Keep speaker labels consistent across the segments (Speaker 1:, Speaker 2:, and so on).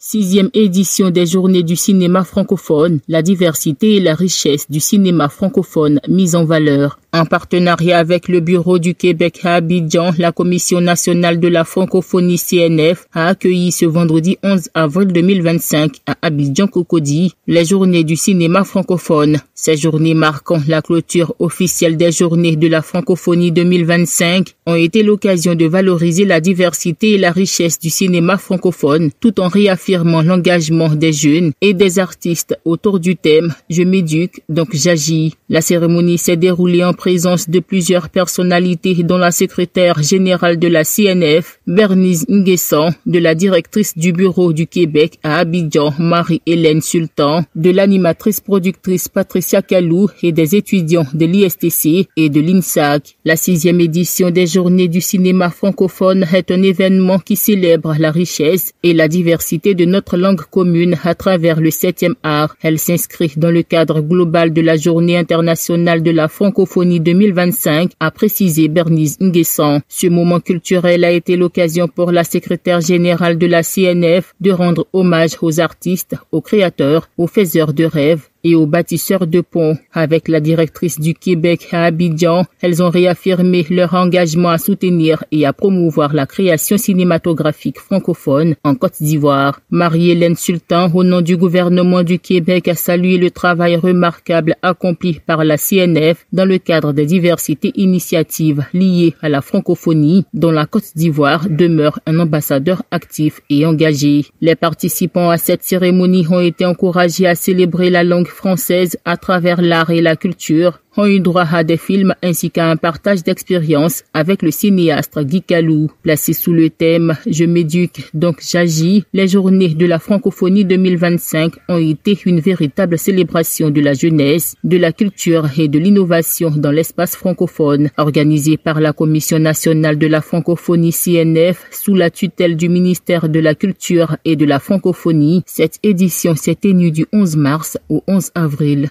Speaker 1: 6e édition des Journées du cinéma francophone, la diversité et la richesse du cinéma francophone mise en valeur. En partenariat avec le Bureau du Québec à Abidjan, la Commission nationale de la francophonie CNF a accueilli ce vendredi 11 avril 2025 à Abidjan-Cocody les Journées du cinéma francophone. Ces journées marquant la clôture officielle des Journées de la francophonie 2025 ont été l'occasion de valoriser la diversité et la richesse du cinéma francophone tout en réaffirmant l'engagement des jeunes et des artistes autour du thème « Je m'éduque, donc j'agis ». La cérémonie s'est déroulée en présence de plusieurs personnalités dont la secrétaire générale de la CNF, Bernice Nguessan, de la directrice du Bureau du Québec à Abidjan, Marie-Hélène Sultan, de l'animatrice productrice Patricia Kalou et des étudiants de l'ISTC et de l'INSAC. La 6e édition des Journées du cinéma francophone est un événement qui célèbre la richesse et la diversité de notre langue commune à travers le 7e art. Elle s'inscrit dans le cadre global de la Journée internationale de la francophonie 2025, a précisé Bernice Nguessan. Ce moment culturel a été l'occasion pour la secrétaire générale de la CNF de rendre hommage aux artistes, aux créateurs, aux faiseurs de rêves et aux bâtisseurs de ponts. Avec la directrice du Québec à Abidjan, elles ont réaffirmé leur engagement à soutenir et à promouvoir la création cinématographique francophone en Côte d'Ivoire. Marie-Hélène Sultan, au nom du gouvernement du Québec, a salué le travail remarquable accompli par la CNF dans le cadre des diversités initiatives liées à la francophonie, dont la Côte d'Ivoire demeure un ambassadeur actif et engagé. Les participants à cette cérémonie ont été encouragés à célébrer la langue française à travers l'art et la culture, ont eu droit à des films ainsi qu'à un partage d'expériences avec le cinéaste Guy Kalou. Placé sous le thème « Je m'éduque, donc j'agis », les Journées de la francophonie 2025 ont été une véritable célébration de la jeunesse, de la culture et de l'innovation dans l'espace francophone. Organisée par la Commission nationale de la francophonie CNF sous la tutelle du ministère de la Culture et de la Francophonie, cette édition s'est tenue du 11 mars au 11 avril.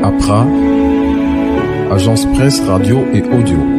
Speaker 2: APRA, Agence Presse, Radio et Audio.